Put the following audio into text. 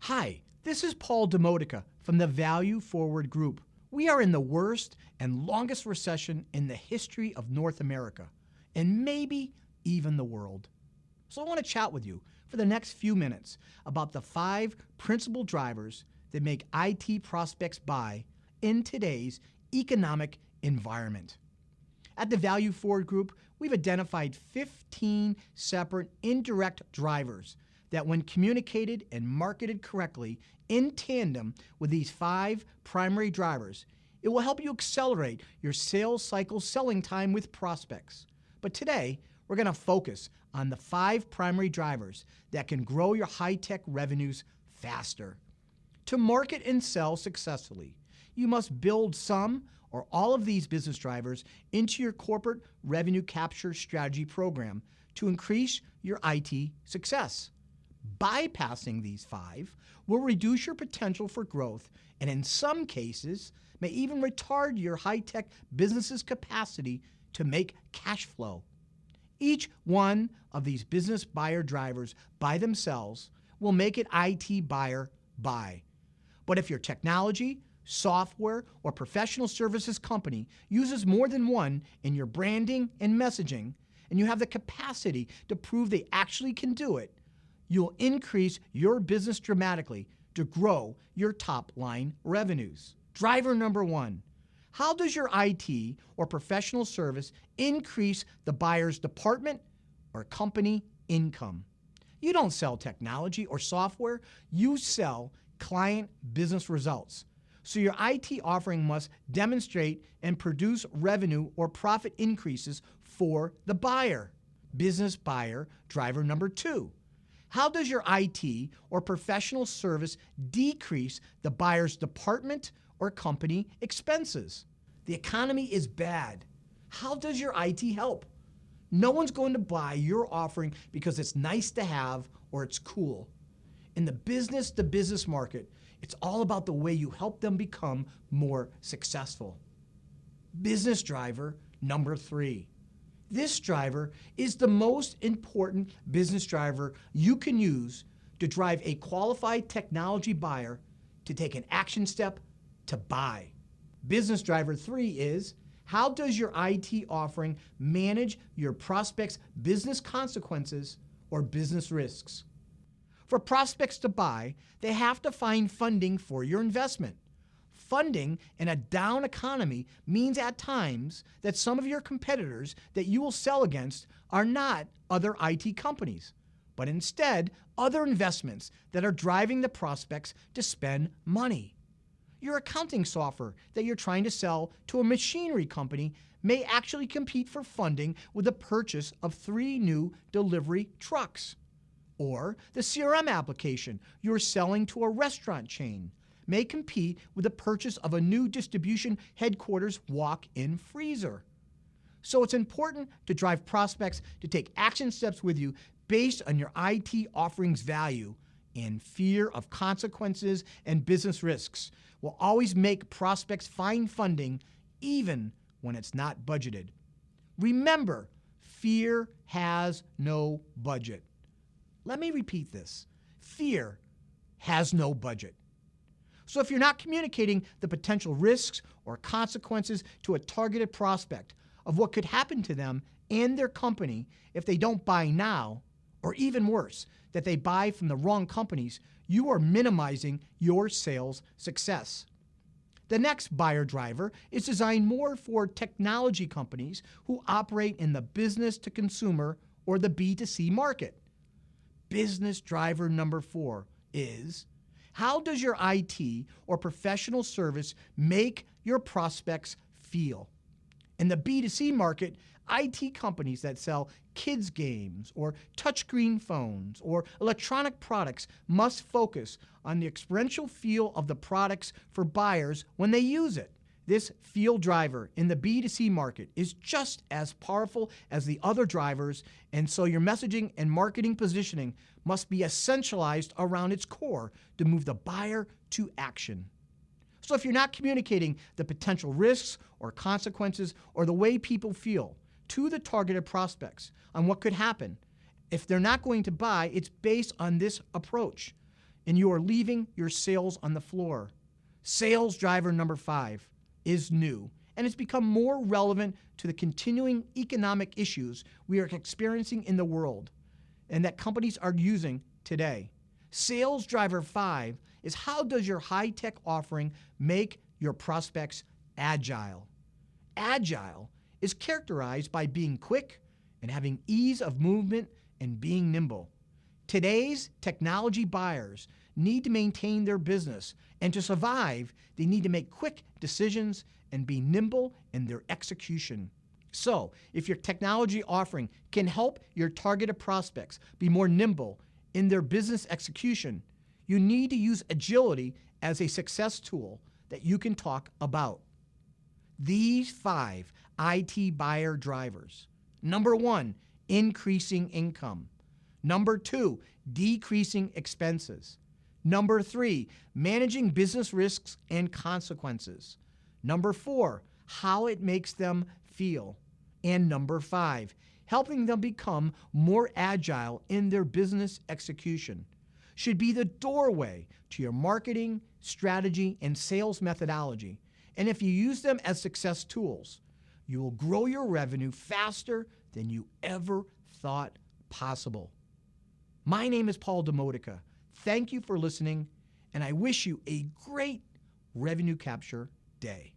Hi, this is Paul Demodica from the Value Forward Group. We are in the worst and longest recession in the history of North America, and maybe even the world. So I want to chat with you for the next few minutes about the 5 principal drivers that make IT prospects buy in today's economic environment. At the Value Forward Group, we've identified 15 separate indirect drivers that, when communicated and marketed correctly in tandem with these 5 primary drivers, it will help you accelerate your sales cycle selling time with prospects. But today, we're going to focus on the 5 primary drivers that can grow your high-tech revenues faster. To market and sell successfully, you must build some or all of these business drivers into your corporate revenue capture strategy program to increase your IT success. Bypassing these 5 will reduce your potential for growth and, in some cases, may even retard your high-tech business's capacity to make cash flow. Each one of these business buyer drivers by themselves will make an IT buyer buy. But if your technology, software, or professional services company uses more than one in your branding and messaging, and you have the capacity to prove they actually can do it, you'll increase your business dramatically to grow your top-line revenues. Driver number 1. How does your IT or professional service increase the buyer's department or company income? You don't sell technology or software, you sell client business results. So your IT offering must demonstrate and produce revenue or profit increases for the buyer. Business buyer driver number 2. How does your IT or professional service decrease the buyer's department or company expenses? The economy is bad. How does your IT help? No one's going to buy your offering because it's nice to have or it's cool. In the business-to-business market, it's all about the way you help them become more successful. Business driver number 3. This driver is the most important business driver you can use to drive a qualified technology buyer to take an action step to buy. Business driver 3 is, how does your IT offering manage your prospects' business consequences or business risks? For prospects to buy, they have to find funding for your investment. Funding in a down economy means at times that some of your competitors that you will sell against are not other IT companies, but instead other investments that are driving the prospects to spend money. Your accounting software that you're trying to sell to a machinery company may actually compete for funding with the purchase of 3 new delivery trucks. Or the CRM application you're selling to a restaurant chain may compete with the purchase of a new distribution headquarters walk-in freezer. So it's important to drive prospects to take action steps with you based on your IT offering's value, and fear of consequences and business risks will always make prospects find funding even when it's not budgeted. Remember, fear has no budget. Let me repeat this. Fear has no budget. So if you're not communicating the potential risks or consequences to a targeted prospect of what could happen to them and their company if they don't buy now, or even worse, that they buy from the wrong companies, you are minimizing your sales success. The next buyer driver is designed more for technology companies who operate in the business to consumer or the B2C market. Business driver number 4 is, how does your IT or professional service make your prospects feel? In the B2C market, IT companies that sell kids games or touchscreen phones or electronic products must focus on the experiential feel of the products for buyers when they use it. This feel driver in the B2C market is just as powerful as the other drivers, and so your messaging and marketing positioning must be essentialized around its core to move the buyer to action. So if you're not communicating the potential risks or consequences or the way people feel to the targeted prospects on what could happen, if they're not going to buy, it's based on this approach. and you are leaving your sales on the floor. Sales driver number 5 is new, and it's become more relevant to the continuing economic issues we are experiencing in the world and that companies are using today. Sales driver 5 is how does your high-tech offering make your prospects agile? Agile is characterized by being quick and having ease of movement and being nimble. Today's technology buyers need to maintain their business, and to survive, they need to make quick decisions and be nimble in their execution. So, if your technology offering can help your targeted prospects be more nimble in their business execution, you need to use agility as a success tool that you can talk about. These 5 IT buyer drivers. Number 1, increasing income. Number 2, decreasing expenses. Number 3, managing business risks and consequences. Number 4, how it makes them feel. And number 5, helping them become more agile in their business execution. Should be the doorway to your marketing, strategy, and sales methodology. And if you use them as success tools, you will grow your revenue faster than you ever thought possible. My name is Paul Demodica. Thank you for listening, and I wish you a great revenue capture day.